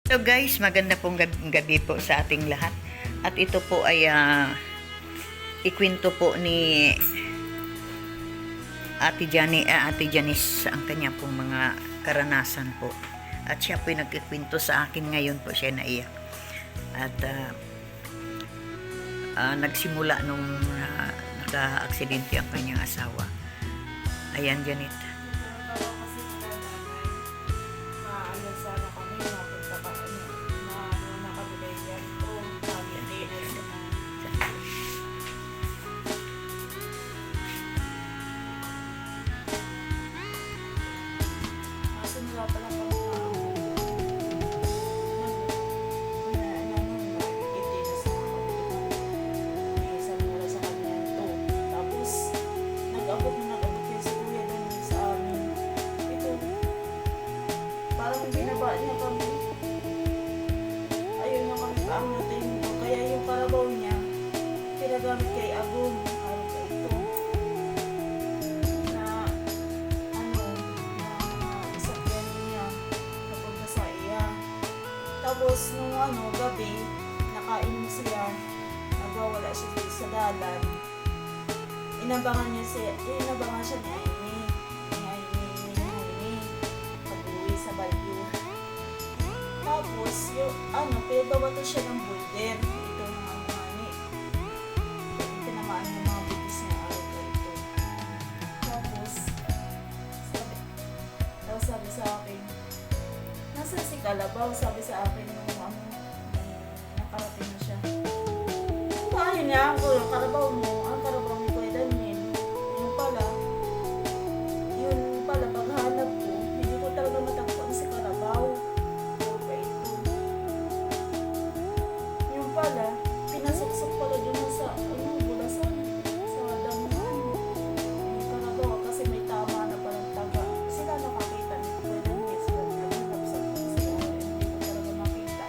So guys, maganda pong gabi po sa ating lahat. At ito po ay ikwento po ni Ate Janice ang kanya pong mga karanasan po. At siya po yung nagkikwento sa akin ngayon po, siya naiyak. At nagsimula nung naka-aksidente ang kanyang asawa. Ayan, Janet. Kaya yung karabaw niya pinagamit kay Agum araw ka ito na sakyan niya napunta sa iya. Tapos nung gabi nakainom siya, nagwawala siya sa dalan, inabangan siya ni Aini pag-uwi sa Balyo. Tapos, pinagbabato siya ng boulder. Ito ng tinamaan ng mga bibis niya araw ka ito. Tapos, sabi sa akin, nasaan si Kalabaw? Sabi sa akin nung nakarating na siya. Kaya niya ako, yung karabaw mo, ang karabaw ni Kuya Daniel. Yun pala, paghanap ko, hindi ko talaga matagpuan si Karabaw. Pala, pinasuksok pala dun sa bulasan, sa damuhan yung karabaw kasi may tama na palang taga. Sila nakakita ni Kuya Daniel, sila naghanap sa sila, hindi ko talaga makita.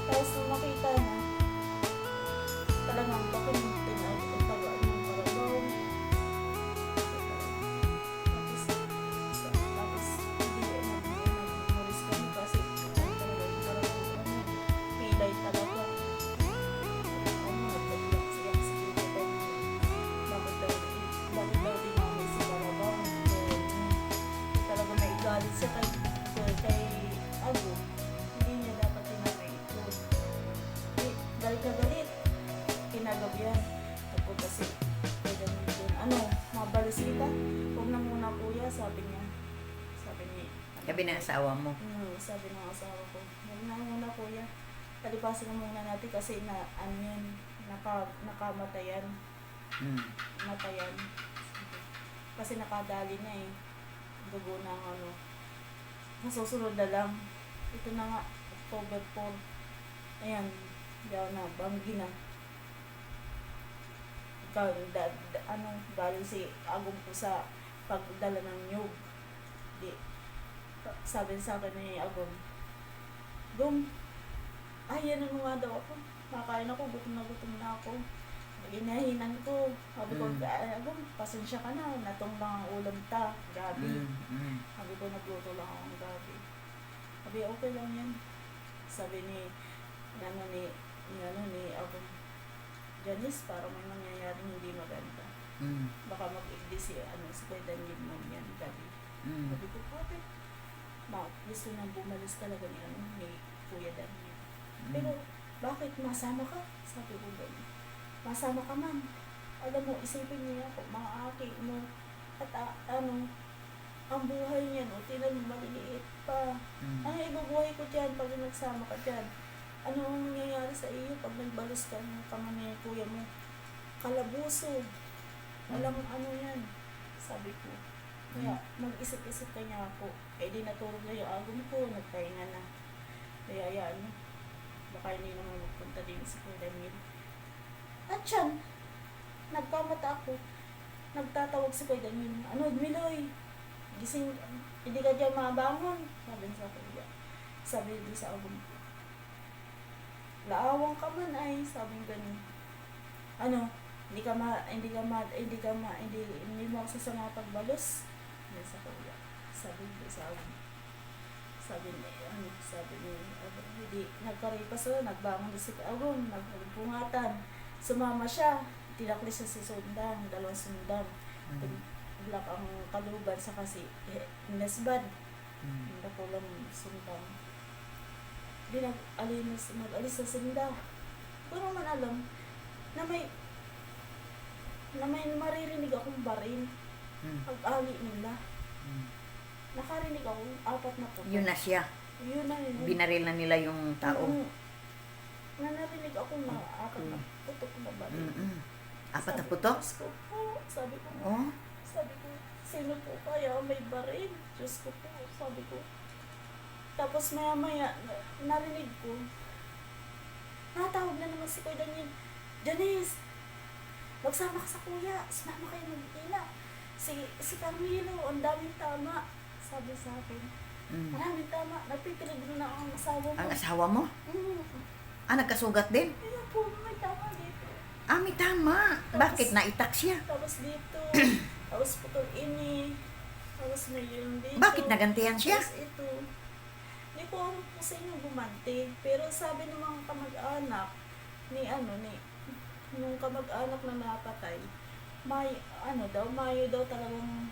Tapos nung makita na, talagang pakinintin ay taga ng karabaw. Tapos hindi nag-mulis kami kasi pilay talaga. Nagpagulak siya sa Kuya Daniel. Bakit daw dinamay si Karabaw? Talaga may igalit siya kay Agum. Hindi niya dapat dinamay ito. Galit na galit. Kinagabihan. Nagpunta si Kuya Daniel doon. Mabalis kita? Huwag na muna kuya, sabi niya. Sabi na asawa mo. Sabi ng asawa ko, huwag na muna kuya. Palipasin na muna natin kasi nakamatayan. Matayan. Kasi nakadali na eh. Dugo na nasusunod na lang. Ito na nga, October 4. Ayan, daw na, banggi na. Galing si Agum po sa pagdala ng nyug. Sabi sa akin ni Agum, Gum, yan ang nga daw ako. Makain ako, gutom na ako. Ginahinan ko. Sabi ko, Agum, pasensya ka na. Natong lang ang ulam ta, gabi. Sabi ko, nagluto lang ako ng gabi. Sabi, okay lang yan. Sabi ni Agum, Janice, parang may mangyayari hindi maganda. Baka mag-igdi si Kuya Daniel mo yan gabi. Sabi ko, bakit? Gusto nang bumalis talaga ni Kuya Daniel. Pero, bakit? Masama ka? Sabi ko ganyan. Masama ka man. Alam mo, isipin niya ako, mga aki mo. At ang buhay niya, tinan mo, maliliit pa. Ay, ibubuhay ko dyan pag nagsama ka dyan. Ano ang nangyayari sa iyo pag nagbalis ka ng kama ni kuya mo? Kalabuso. Walang yan. Sabi ko. Kaya, mag-isip-isip ka niya ako. Di natulog na yung Agum ko, nagpahinga na. Kaya baka hindi naman magpunta din si Kuya Daniel. At yan, nagkamata ako. Nagtatawag si Kuya Daniel. Miloy? Gising, hindi ka dyan mabangon. Sabi sa kuya. Sabi din sa Agum ko. Laawang ka man ay, sabi ganun. Hindi mo ako sasama pagbalos. Yan sa kuya. Sabi ko sa Agum. sabi ni Agong, hindi, nagkaripas na, nagbangon na si Agong, nagpungatan. Sumama siya, tinakli siya si Sundang, dalawang Sundang. Black ang kaluban sa kasi Nesbad. Nakulang Sundang. Di nag-alis sa Sundang. Pero man alam, na may maririnig akong baril. Pag-ali nila. Nakarinig ako, 4 na putok. Yun na siya. Yun na yun. Binaril na nila yung tao. Narinig ako na 4 na putok na baril. 4 na putok? Diyos ko po, sabi ko, Oh? sino po kaya may baril? Diyos ko po, sabi ko. Tapos maya narinig ko, natawag na naman si Kuya Daniel, Janice, magsama ka sa kuya, sumama kayo mag-ina. Si Carmelo, ang daming tama, sabi sa akin. Maraming tama, napipilig na ang asawa mo. Ang asawa mo? Nagkasugat din? Ayun po, may tama dito. May tama. Tapos, Bakit naitak siya? Tapos dito, tapos putol ini, tapos may yun dito. Bakit nagantihan siya? Tapos ito. Hindi ko alam kung sa inyo gumanti. Pero sabi ng mga kamag-anak, nung kamag-anak na napatay, mayo daw talagang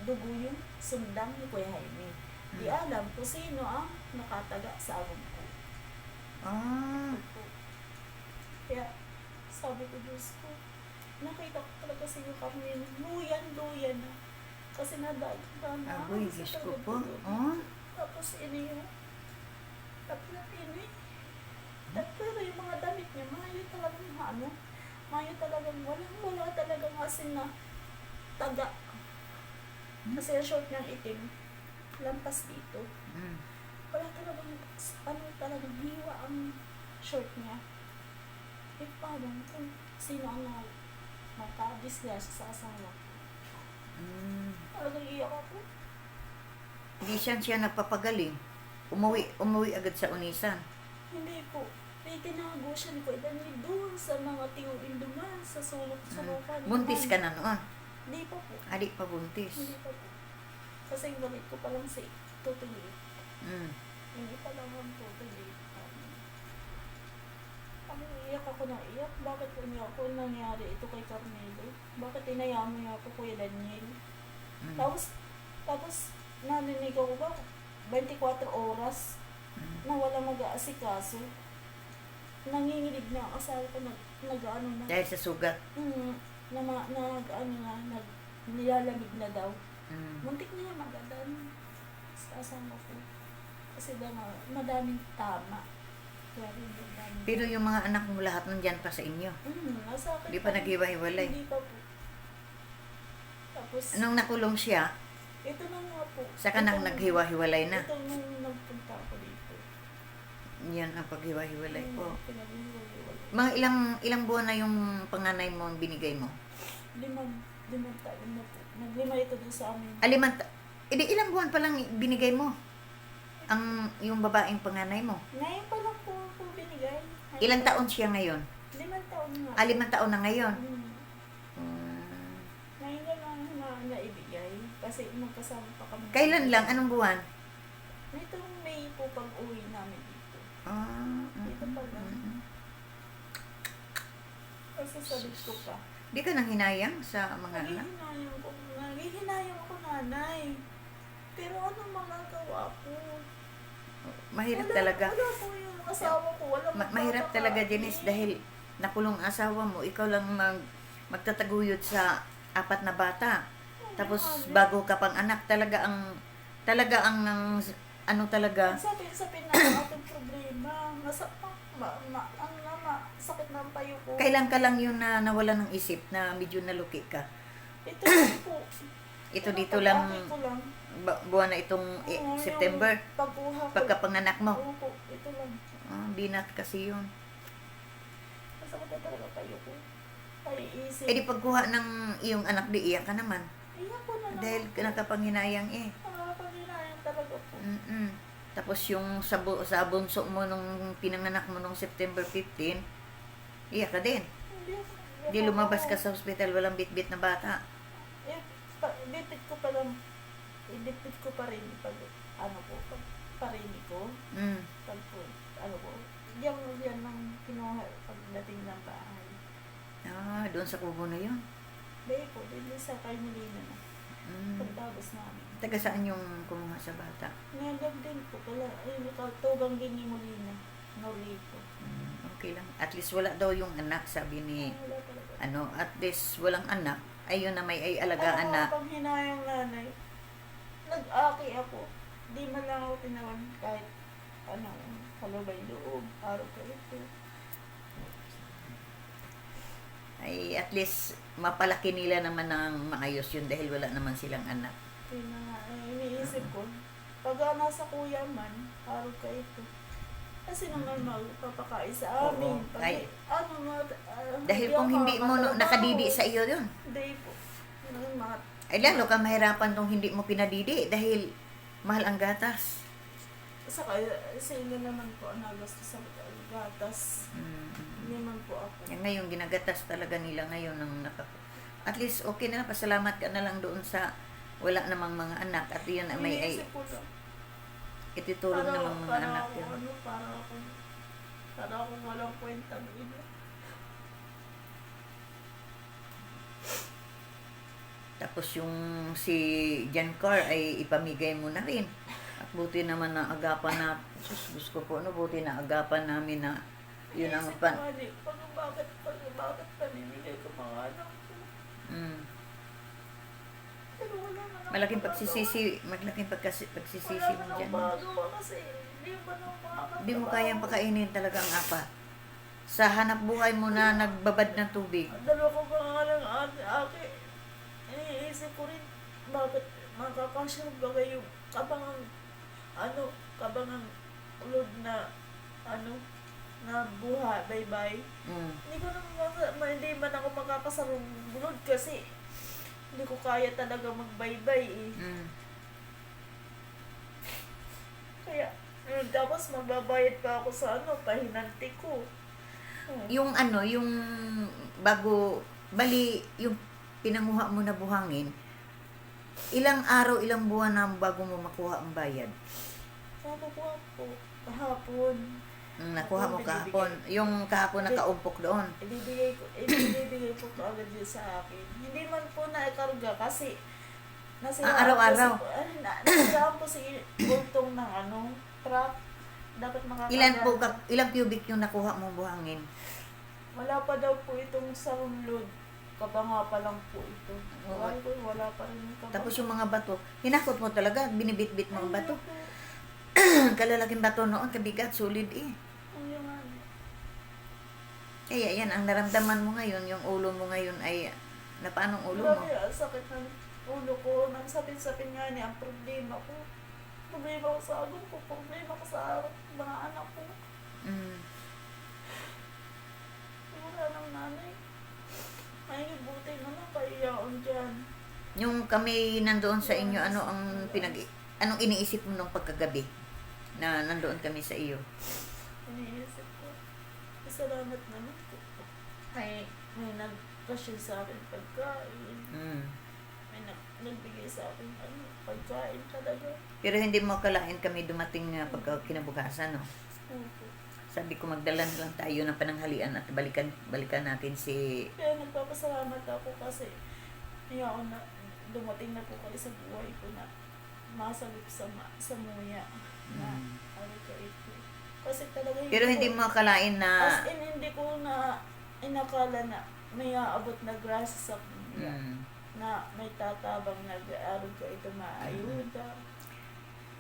dugo yung Sundang ni Kuya Jaime. Di alam kung sino ang nakataga sa awang ko. Kaya, sabi ko, Diyos ko, nakita ko talaga sa iyo kami, luyan na. Kasi nadagdagan na. Agoy, Diyos ko po. Tapos pero yung mga damit niya, mayo talagang wala talagang asin na taga. Kasi yung short niyang itim, lampas dito. Wala talagang hiwa ang short niya. Paano kung sino ang nakadisgrasya sa asawa ko? Talagang iyak ako. Hindi siya nagpapagaling. Umuwi agad sa Unisan. Hindi po. May tinago siya ni Kuya Daniel doon sa mga tiuin duman sa sulukan. Buntis ka na noon? Hindi pa po. Di pa buntis. Hindi pa po. Kasi balik ko pa lang si tutuloy. Hindi pa lang ang tutuloy. Iyak ako na iyak. Bakit nangyari ito kay Carmelo? Bakit inayaan mo ako, Kuya Daniel? Tapos narinig ako ba 24 oras na wala mag-aasikaso. Nanginginig na ang asawa ko nag-ano na. Dahil sa sugat? Nilalamig na daw. Muntik na yan magadan sa asawa ko. Kasi madaming tama. Pero yung mga anak mo lahat nandyan pa sa inyo? Nasa akin. Di pa naghiwa-hiwalay? Hindi pa po. Tapos, Nung nakulong siya, ito na nga po. saka nang naghiwa-hiwalay na? Ito nung nagpunta ako dito. Yan ang paghiwa-hiwalay po. Pinaghiwa-hiwalay. Mga ilang buwan na yung panganay mo ang binigay mo? 5 taon na po. Naglima ito dun sa amin. Ilang buwan pa lang binigay mo? Yung babaeng panganay mo? Ngayon pa lang po binigay. Ilang taon siya ngayon? 5 taon nga. 5 taon na ngayon? Ngayon lang naibigay. Kasi magkasama pa kami. Kailan lang? Anong buwan? Nitong May po pag-uwi namin dito. Dito pa lang. Kasi sabi ko pa. Di ka nang hinayang sa mga anak? Naghihinayang ako, nanay. Pero ano magagawa ko? Mahirap talaga. Wala po yung asawa ko. Mahirap talaga, Janice, dahil nakulong asawa mo, ikaw lang magtataguyod sa 4 na bata. Tapos bago ka pang anak, talaga ang Sabi na ang ating problema. Sakit na ang payo ko. Kailan ka lang yun na nawala ng isip na medyo naluki ka? Ito lang po. Ito dito lang, Ito lang. buwan na itong September, Yung pagkuha ko. pagkapanganak mo. Opo, ito lang. Binat kasi yun. Masakit na talaga payo ko. Paiisip. Di pagkuha ng iyong anak, di iyak ka naman. Iyak ko na naman. Dahil nakapanghinayang Nakakapanghinayang talaga po. Tapos yung sa bunso mo nung pinanganak mo nung September 15, iyak ka din. Di lumabas ka sa hospital, walang bit-bit na bata. Bipit ko pa lang. Ibipit ko pa rin pag parini ko. Mm. Pag po, diyan nang kinuha pagdating ng bahay. Ah, doon sa kubo na yun. Dahil po, din sa kay Molina na. Mm. Pagtapos namin. Taga saan yung kumuha sa bata? Ngayon din po, tugang din ni Molina. Norito. Okay lang. At least wala daw yung anak, sabi ni, Wala talaga. at least walang anak. Ayun na may ay alagaan na. Pag hinayang nanay, nag-aki ako. Di man lang ako tinawan kahit kalabay loob, araw ka ito. Ay at least mapalaki nila naman ng maayos yun dahil wala naman silang anak. Yun na nga, iniisip ko, pag nasa kuya man, araw ka ito. Kasi naman magpapakain sa amin. Oo. Pag, Ay, dahil dahil kung hindi mo nakadidi sa iyo yun, Hindi po. Yun ang mga ay lalo ka mahirapan kung hindi mo pinadidi dahil mahal ang gatas. saka sila naman po ang nagastos sa gatas. Hindi man po ako. Yan ngayon, ginagatas talaga nila ngayon ng at least okay na, pasalamat ka na lang doon sa wala namang mga anak at yun may ay Iniisip ko lang. itutulong namang mga anak ako, yun. para akong walang kwenta ng ina. Tapos yung si Giancar ay ipamigay mo na rin. At buti naman na agapan na, gusto ko po, buti na agapan namin na yun ang Iniisip ko nga din, bakit paninigay ko mga anak ko. Pero wala na akong Malaking magagawa. pagsisisi Wala mo na dyan. akong magagawa kasi hindi ba na makakatawa. Hindi mo kayang pakainin talaga ang apat. Sa hanap buhay mo na nagbabad ng tubig. Ang dalawa ko pa nga ng ate, iniisip ko rin, bakit makakasya ba yung kabangang ulod na, na buha, bye-bye. Hindi ko naman, hindi man ako makakasarong bulod kasi hindi ko kaya talaga mag-bye-bye eh. Kaya, tapos magbabayad pa ako sa pahinanti ko. Yung yung bago, yung pinanguha mo na buhangin, ilang araw, ilang buwan na bago mo makuha ang bayad? Nakukuha po, kahapon. Nakuha mo kahapon. Yung kahapon nakaumpok doon. Ibibigay ko agad yun sa akin. Hindi man po na-karga kasi araw-araw. Nasiraan po si bultong ng truck. Dapat makakarga. Ilang cubic yung nakuha mong buhangin? Wala pa daw po itong soundload. Kabanga pa lang po ito. Wala pa rin yung kabanga. Tapos yung mga bato, hinakot mo talaga, binibit-bit mo ang bato. Kalalaking bato noon, kabigat, solid eh. Kaya yan, ang naramdaman mo ngayon, yung ulo mo ngayon ay, na paanong ulo mo? Grabe, ang sakit ng ulo ko. Nang sapin-sapin nga niya, ang problema ko. Problema ko sa agong ko, problema ko sa mga anak ko. Wala ng nanay. May buti naman, paiyaon dyan. Yung kami nandoon sa inyo, anong iniisip mo nung pagkagabi na nandoon kami sa iyo? Iniisip ko. Salamat naman po. May nag-cashier sa akin pagkain. May nagbigay sa akin pagkain talaga. Pero hindi mo akalain kami dumating pagka kinabukasan, no? Opo. Sabi ko magdala na lang tayo ng pananghalian at balikan natin si... Kaya nagpapasalamat ako kasi dumating na po kayo sa buhay ko na masalip sa muya na ka ito. Kasi talaga Pero hindi mo akalain na... As in, hindi ko na inakala na may aabot na grasya sa muya. Na may tatabang nag-aaral ka ito maayuda.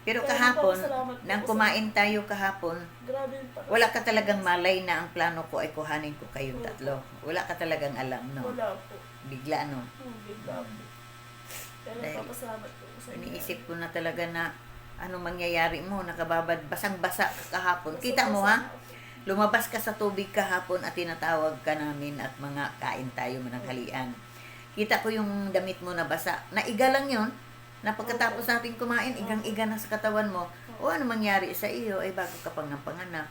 Pero Kaya kahapon, nagpapasalamat po nang ako kumain tayo kahapon, grabe pa. wala ka talagang malay na ang plano ko ay kuhanin ko kayong tatlo. Wala ka talagang alam, no? Wala po. Bigla, no? Bigla po. Kaya Dahil nagpapasalamat po sa inyo. Iniisip ko na talaga na anong mangyayari mo, nakababad, basang-basa ka kahapon. Kita mo, ha? Lumabas ka sa tubig kahapon at tinatawag ka namin at mga kain tayo mananghalian. Kita ko yung damit mo na basa. Naiga lang yun. Na pagkatapos natin kumain, igang-iga na sa katawan mo. O ano mangyari sa iyo ay bago ka pang panganak.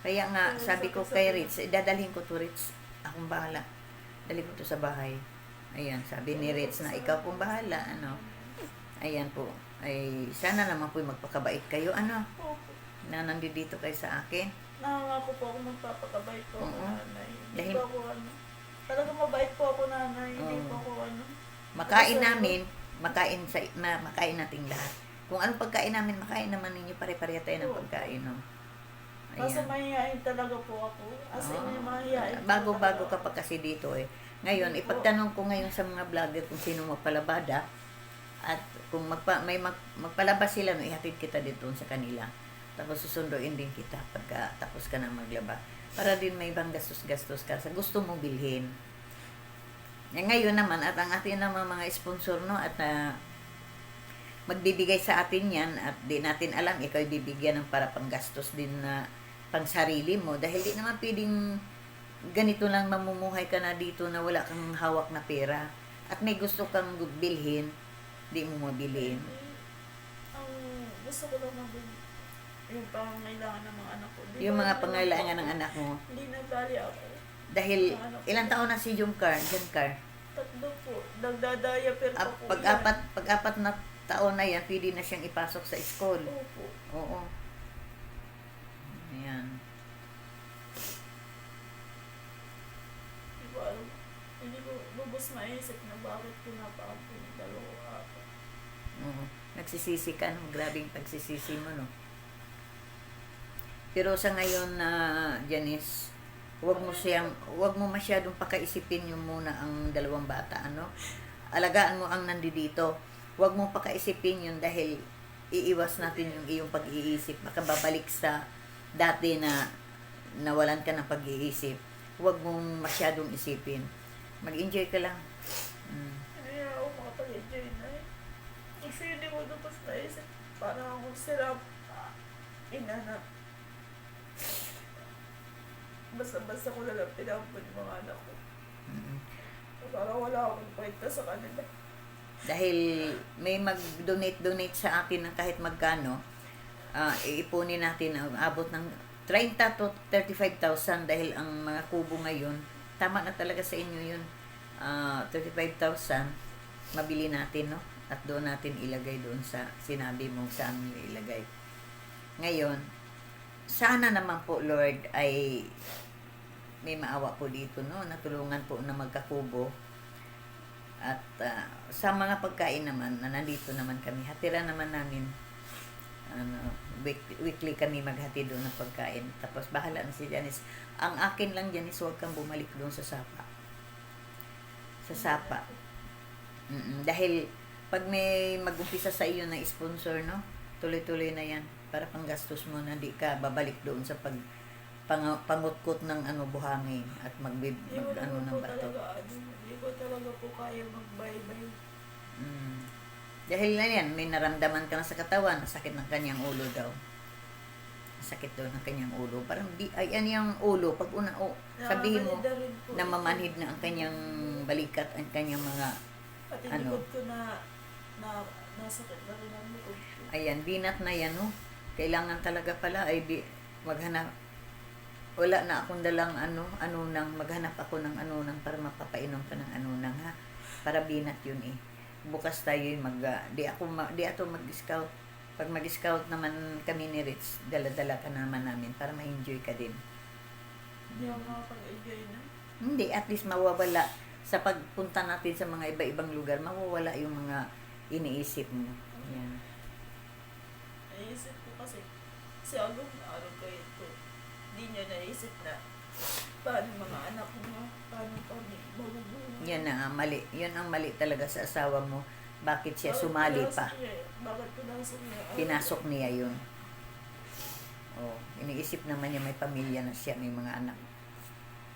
Kaya nga, sabi ko kay Ritz, dadalhin ko to Ritz. Akong bahala. Dali ko to sa bahay. Ayan, sabi ni Ritz na ikaw pong bahala. Ayan po. Ay, sana naman po magpakabait kayo, ano, Opo. na nandito kayo sa akin. Nangangako po ako magpapakabait po ako, Oo. nanay. Hindi Dahil- po ako ano. Talagang mabait po ako, nanay. Hindi Oo. po ako ano. Makain Kasi- namin, makain nating lahat. Kung anong pagkain namin, makain naman ninyo, pare-pareha tayo ng Oo. pagkain, no? Basta Ayan. mahihain talaga po ako. As in, Oo. may mahihain po Bago-bago talaga ka pa ako. kasi dito eh. Ngayon, Opo. ipagtanong ko ngayon sa mga vlogger kung sino magpalabada at kung magpalabas sila, no, ihatid kita dito sa kanila. Tapos susunduin din kita pagka tapos ka na maglaba. Para din may ibang gastos-gastos ka sa gusto mong bilhin. Eh, ngayon naman, at ang atin naman mga sponsor, no, at magbibigay sa atin yan at di natin alam, ikaw bibigyan ng para panggastos din na pang sarili mo. Dahil di naman pwedeng ganito lang mamumuhay ka na dito na wala kang hawak na pera. At may gusto kang bilhin, di mo mabilin. Ang gusto ko lang mabili, yung pangangailangan ng mga anak ko. Di Yung ba, mga ano pangailangan lang ng po anak mo. ako. Hindi nagbali ako. Dahil ilang taon na si Jumcar, Jumcar. 3 po. Nagdadaya-per pa po Pag-apat na taon na yan, pwede na siyang ipasok sa school. Opo. Oo. Ayan. Hindi ko alam. Hindi ko lubos maisip na bakit pinapaapo yung 2 ako. Oo. Nagsisisi ka, no? Grabing pagsisisi mo, no? Pero sa ngayon na Janice, wag mo masyadong pakaisipin yung muna ang 2 bata, ano? Alagaan mo ang nandito. Wag mo pakaisipin yun dahil iiwas natin yung iyong pag-iisip. Baka babalik sa dati na nawalan ka ng pag-iisip. Wag mong masyadong isipin. Mag-enjoy ka lang. Hindi na ako makapag-enjoy na eh. Kasi hindi ko lubos naisip. Parang akong sirap. Ina na. Basta-basta ko na lang pinampun yung mga anak ko. Mm. Parang wala akong kwenta sa kanila. Dahil may mag-donate sa atin ng kahit magkano, iipunin natin ang abot ng 30 to 35,000 dahil ang mga kubo ngayon, tama na talaga sa inyo yun. 35,000, mabili natin, no? At doon natin ilagay doon sa sinabi mo saan nyo ilagay. Ngayon, sana naman po, Lord, ay may maawa po dito, no? Natulungan po na magkakubo. At sa mga pagkain naman, na nandito naman kami, hatira naman namin, weekly kami maghati doon ng pagkain. Tapos bahala na si Janice. Ang akin lang, Janice, huwag kang bumalik doon sa sapa. Sa sapa. Dahil pag may mag-umpisa sa iyo na sponsor, no? Tuloy-tuloy na yan. Para panggastos mo na di ka babalik doon sa pangutkot ng buhangin at Hindi ko naman ng po bato. talaga, hindi ko talaga po kaya mag-bye-bye. Dahil na yan, may naramdaman ka na sa katawan, sakit ng kanyang ulo daw. Sakit daw ng kanyang ulo. Parang ayan yung ulo. Pag sabihin mo, Nakakalida rin po. namamanhid na ang kanyang balikat, ang kanyang mga, Pati ano? likod ko na nasakit na rin ang likod ko. ayan, binat na yan, no? Kailangan talaga pala ay maghanap. Wala na akong dalang maghanap ako ng para mapapainom ka ng ha. Para binat yun eh. Bukas tayo di ako mag-scout. Pag mag-scout naman kami ni Rich, dala-dala ka naman namin para ma-enjoy ka din. Hindi ako makapag-enjoy na. Hindi, at least mawawala sa pagpunta natin sa mga iba-ibang lugar, mawawala yung mga iniisip mo. Yan. Naisip ko kasi, si Along na araw kayo ito. Hindi niya naisip na, paano mga anak mo, paano kami mabubuhay. Yan na ang mali. Yun ang mali talaga sa asawa mo. Bakit siya sumali pa? Bakit pinasok niya? Pinasok niya yun. Oh, iniisip naman niya may pamilya na siya, may mga anak.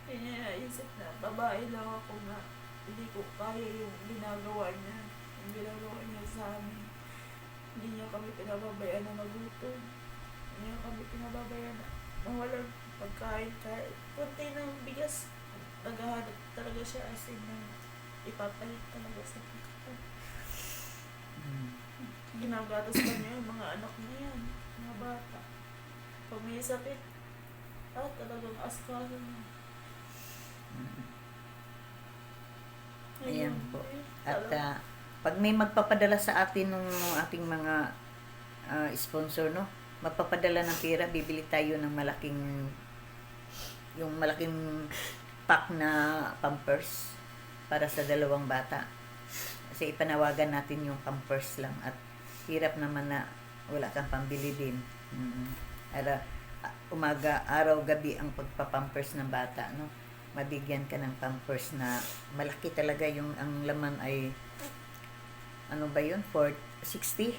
Hindi niya naisip na, babae lang ako na hindi ko kaya yung ginagawa niya. Yung ginagawa niya sa amin. Hindi niya kami pinababayaan na magutom. Hindi niya kami pinababayaan na mawalan pagkain kahit kunti ng bigas. Naghahanap talaga siya as in na ipapalit talaga sa pagkain. Ginagatas pa niya yung mga anak niya yan, mga bata. Pag may sakit, talagang askalo niya. Ayan po. At Pag may magpapadala sa atin ng ating mga sponsor, no? Magpapadala ng pera, bibili tayo ng yung malaking pack na Pampers para sa 2 bata. Kasi ipanawagan natin yung Pampers lang at hirap naman na wala kang pambili din. Umaga, araw, gabi ang pagpapampers ng bata, no? Mabigyan ka ng Pampers na malaki talaga, yung ang laman ay ano ba yun? 60?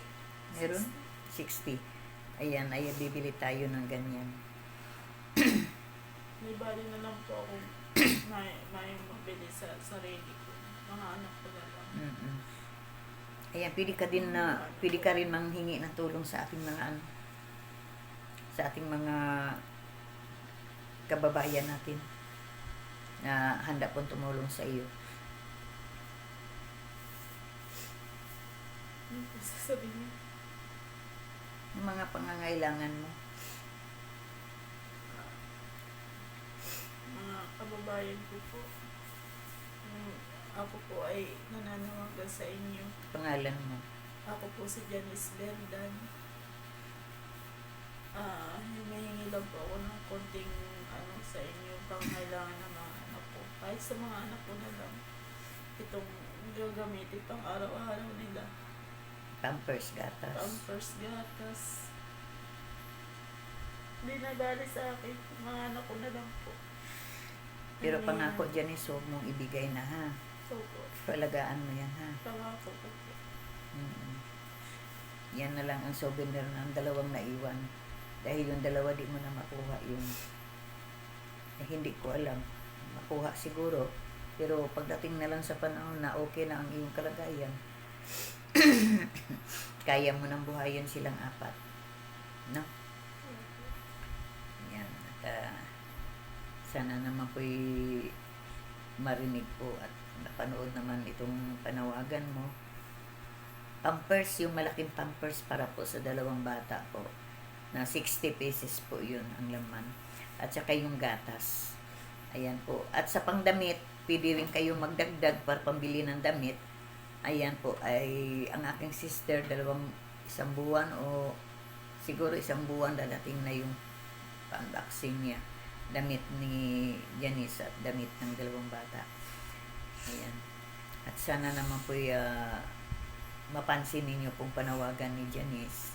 Meron? 60. Ayan, ay bibili tayo ng ganyan. May bali na lang po ako may mabili sa sarili ko. Mga anak ko na lang. Ayan, pwede ka rin manghingi ng tulong sa ating mga kababayan natin na handa pong tumulong sa iyo. Ano po sasabihin niyo? Yung mga pangangailangan mo. Mga kababayan ko po, ako po ay nananawagan sa inyo. Pangalan mo. Ako po si Janice Berdan. Humihingi lang po ako ng konting sa inyo, pangailangan ng mga anak ko. Kahit sa mga anak ko na lang, itong gagamitin pang araw-araw nila. Pampers, gatas. Pampers, gatas. Hindi na bali sa akin. Mga anak ko na lang po. Pero pangako dyan huwag mong ibigay na, ha? Opo. Palagaan mo yan, ha? Pangako ko po. Yan na lang ang souvenir ng 2 naiwan. Dahil yung 2 di mo na makuha yung hindi ko alam. Makuha siguro. Pero pagdating na lang sa panahon na okay na ang iyong kalagayan, kaya mo nang buhayin silang 4. No? Yan. At sana naman po'y marinig po at napanood naman itong panawagan mo. Pampers, yung malaking Pampers para po sa 2 bata po. Na 60 pesos po yun ang laman. At saka yung gatas. Ayan po. At sa pangdamit, pwede rin kayo magdagdag para pambili ng damit. Ayan po, ay ang aking sister, 1 buwan o siguro 1 buwan dadating na yung unboxing niya. Damit ni Janice at damit ng 2 bata. Ayan. At sana naman po mapansin ninyo pong panawagan ni Janice.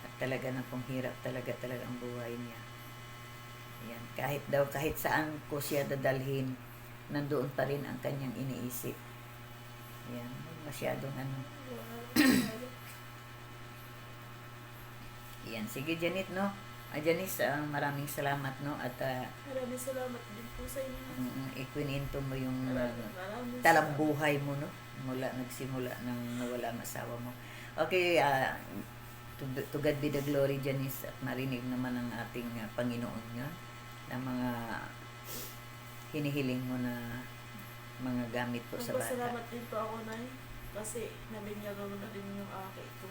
At talaga na pong hirap talaga ang buhay niya. Ayan. Kahit saan ko siya dadalhin, nandoon pa rin ang kanyang iniisip. Ayan, masyadong Ayan, sige Janet, no? Janice, maraming salamat, no? At maraming salamat din po sa inyo. ikwininto mo yung Maraming talambuhay mo, no? Nagsimula nang nawala ang asawa mo. Okay, to God be the glory, Janice, at marinig naman ang ating Panginoon niya na mga hinihiling mo na mga gamit po sa bata. Salamat din po ako, Nay, kasi nabinyagan mo na din yung aki ko.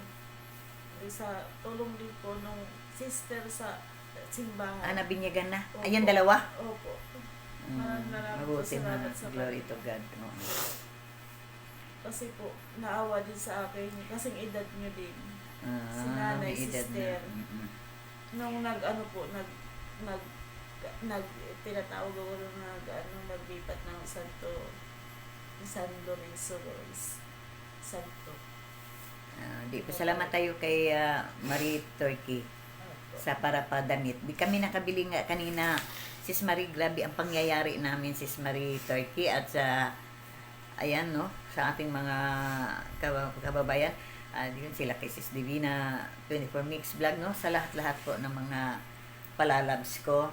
Sa tulong din po ng sister sa simbahan. Nabinyagan na? Opo. Ayan, 2? Opo. Maraming Mabuti na. salamat sa Glory Panginoon. to God. No? Kasi po, naawa din sa akin, kasing edad nyo din. Si nanay, may edad sister. na. Nung tinatawag ako nung naglipat ng San Lorenzo Santo. Salamat tayo kay Marie Turkey sa para padamit. Di kami nakabili nga kanina, Sis Marie, grabe ang pangyayari namin, Sis Marie Turkey, at sa ayan, no, sa ating mga kababayan. Yun sila kay Sis Divina 24 Mix Vlog, no, sa lahat-lahat po ng mga palalabs ko.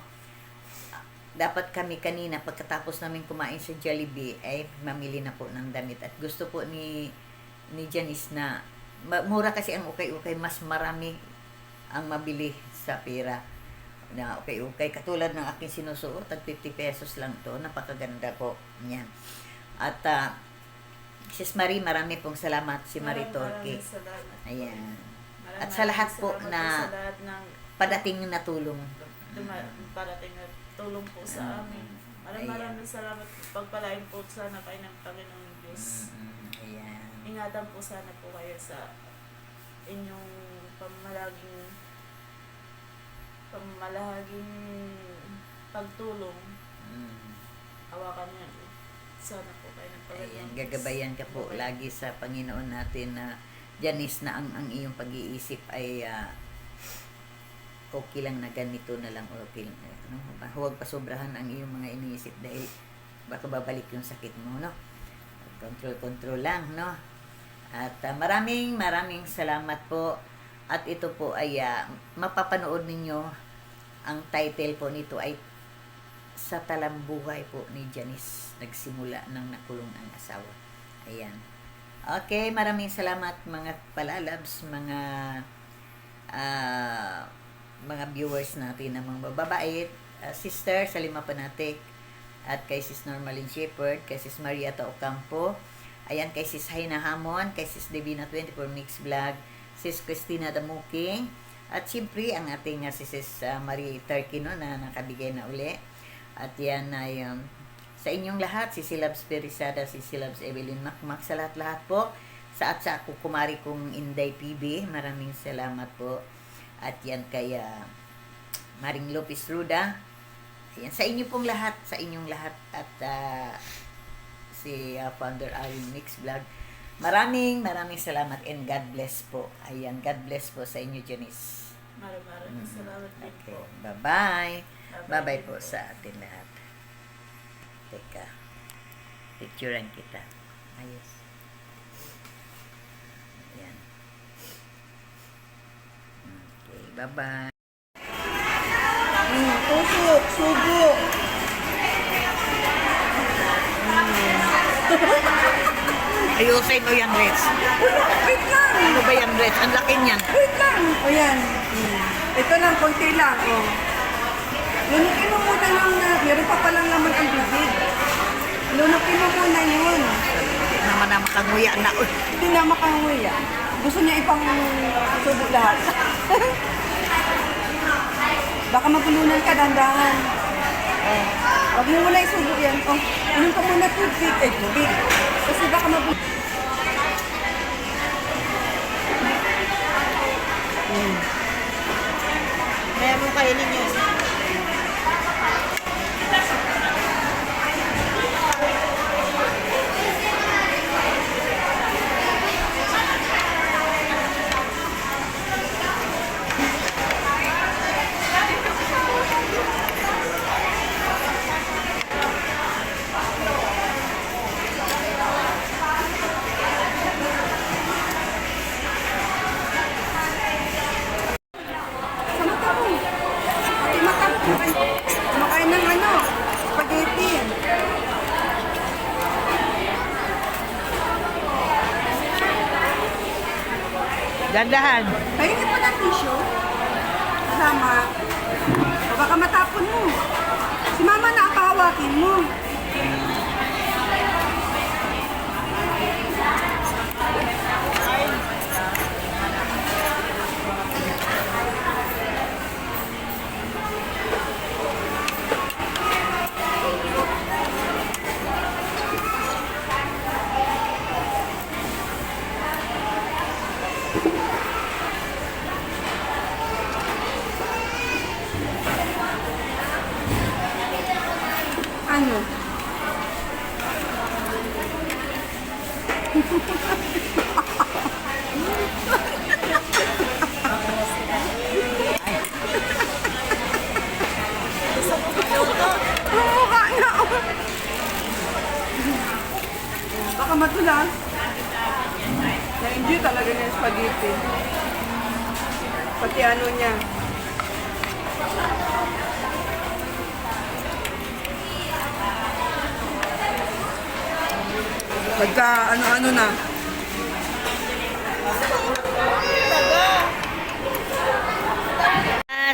Dapat kami kanina pagkatapos namin kumain sa Jollibee ay mamili na po ng damit, at gusto po ni Janice na mura kasi ang ukay-ukay, mas marami ang mabili sa pera na ukay-ukay, katulad ng aking sinusuot, tag 50 pesos lang to, napakaganda po niyan. At Sis Marie, marami pong salamat, si Marie Torque. Ayan. At sa lahat po na padating na tulong. Parating na tulong po sa amin. Maraming salamat. Pagpalain po sana kayo ng Panginoong Diyos. Ayan. ingatan po sana po kayo sa inyong pamalaging pagtulong. Hawakan niyo. Sana po kayo Ayan, gagabayan ka po lagi sa Panginoon natin na Janice, na ang iyong pag-iisip ay okay lang na ganito na lang, okay lang. Ano, huwag pasobrahan ang iyong mga iniisip dahil baka babalik yung sakit mo, no? Control lang, no? At maraming salamat po. At ito po ay mapapanood ninyo, ang title po nito ay Sa Talambuhay po ni Janice, nagsimula nang nakulong ang asawa. Ayan. Okay, maraming salamat mga palalabs, mga viewers natin na mga babait, Sister Salima Panatik, at kay Sis Normalin Shepherd, kay Sis Marieta Ocampo, ayan, kay Sis Haina Hamon, kay Sis Divina 24 Mix Vlog, Sis Christina Damuking, at siyempre ang ating Sis Marie Turkino na nakabigay na uli. At yan ay sa inyong lahat, si Silabs Perisada, si Silabs Evelyn Makmak, sa lahat-lahat po, sa ako kumari kong Inday PB, maraming salamat po. At yan kay Maring Lopez Ruda, ayan, sa inyong lahat, at si Founder Arin Mix Vlog, maraming salamat and God bless po. Ayan, God bless po sa inyo, Janice. Maraming salamat din Okay, po. bye-bye. Bye-bye po sa atin lahat. Teka, picturean kita. Ayos. Ayan. Okay, bye-bye. Tusok, sugo. Ayusin mo yung Reds. Wait lang. Ano ba yung Reds? Ang laki niyan. Wait lang. O yan. Ito lang, konti lang. O. Lunukin mo muna yung meron pa palang laman ang bibig. Lunukin mo muna yun. Hindi naman na makanguya na. Hindi na makanguya. Gusto niya ipang subo lahat. Baka mabulunan ka, dandahan. Huwag mo muna isubo yan. O, inom ka muna tubig. Tubig. Kasi baka mabulunan. Kaya mo kainin niyo. Kumakain ng spaghetti. Dandahan. Pahingi pa ng tissue. Kasama. O baka matapon mo. Si mama na pahawakin mo. Ano? Mukha na. Baka matulas. Na-enjoy talaga niya yung spaghetti. Pati ano niya. Pagka ano-ano na.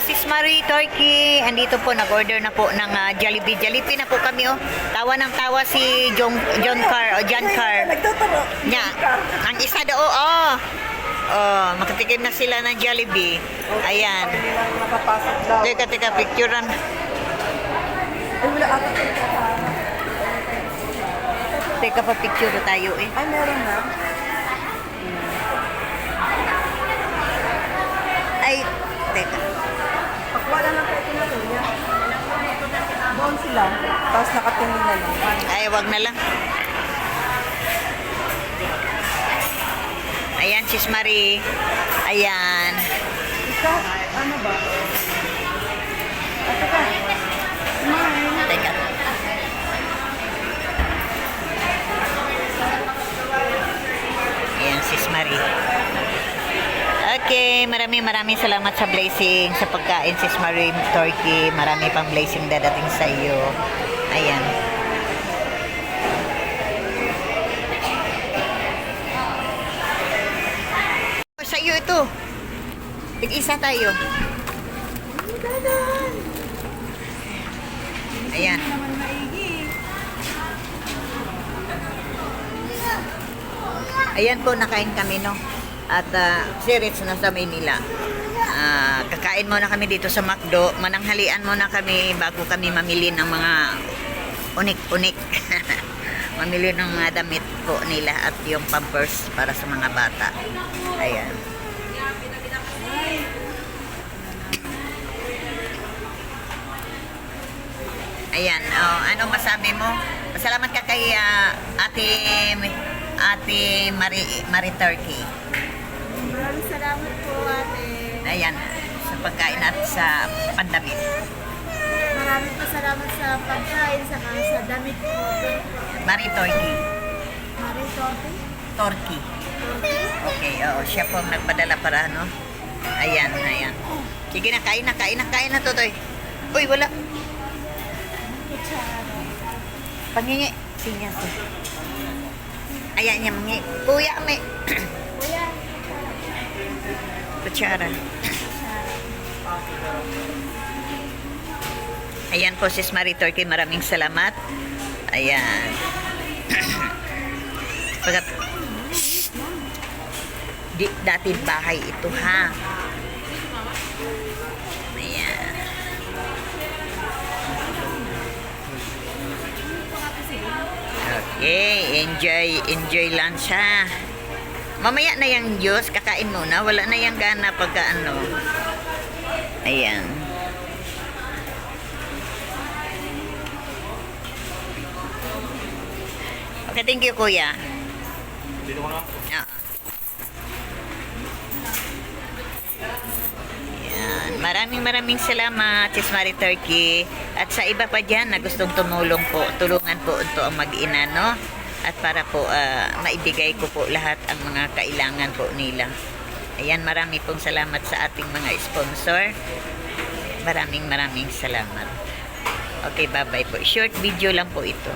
Sis Marie Turkey, andito po, nag-order na po ng Jollibee. Jollibee na po kami, oh. Tawa ng tawa si John Carr. Nagtuturo. Nya, ang isa daw, oh. Oh, makatikim na sila ng Jollibee. Ayan. Nakapasok daw. Teka, picturean. Ay, wala ata. Teka pa picture tayo eh. Ay, meron na. sila. Tapos nakatingin na lang. Ay, wag na lang. Ayan, Sis Marie. Ayan. Ikaw, ano ba? At ka. Kumain. Teka. Ayan, Sis Marie. Okay, maraming salamat sa blessing, sa pagkain, Sis Marie Turkey. Marami pang blessing dadating sa iyo. Ayan. Sa iyo ito. Tig-isa tayo. Ayan. Naman maigi. Ayan po, nakain kami, no? At si Rich nasa Maynila. Kakain muna kami dito sa McDo. Mananghalian muna kami bago kami mamili ng mga unik-unik. Mamili ng mga damit po nila at yung pampers para sa mga bata. Ayan. Ayan, ano masabi mo? Salamat ka kay Ate Marie Turkey. Maraming salamat po, ate. Ayan, sa pagkain at sa pandamit. Maraming po salamat sa pagkain, sa damit po. Marie Turkey. Marie Tote. Turkey. Okay, siya po ang nagpadala para ano. Ayan. Sige na, kain na, Totoy. Uy, wala. Pangingi. Sinya ko. Ayan niya, mangi. Kuya, may. Kuya. Kutsara. Ayan po, Sis Marie Turkey, maraming salamat. Ayan. Pagkat, dati bahay ito, ha? Ayan. Okay, enjoy lunch, ha? Mamaya na yung juice, kakain muna. Wala na yung gana pagka ano. Ayan. Okay, thank you, Kuya. Dito ko na. Ah. Ayan. Maraming salamat, Sis Marie Turkey. At sa iba pa dyan na gustong tumulong po, tulungan po ito ang mag-ina, no? At para po maibigay ko po lahat ang mga kailangan po nila. Ayan, marami pong salamat sa ating mga sponsor. Maraming salamat. Okay, bye-bye po. Short video lang po ito.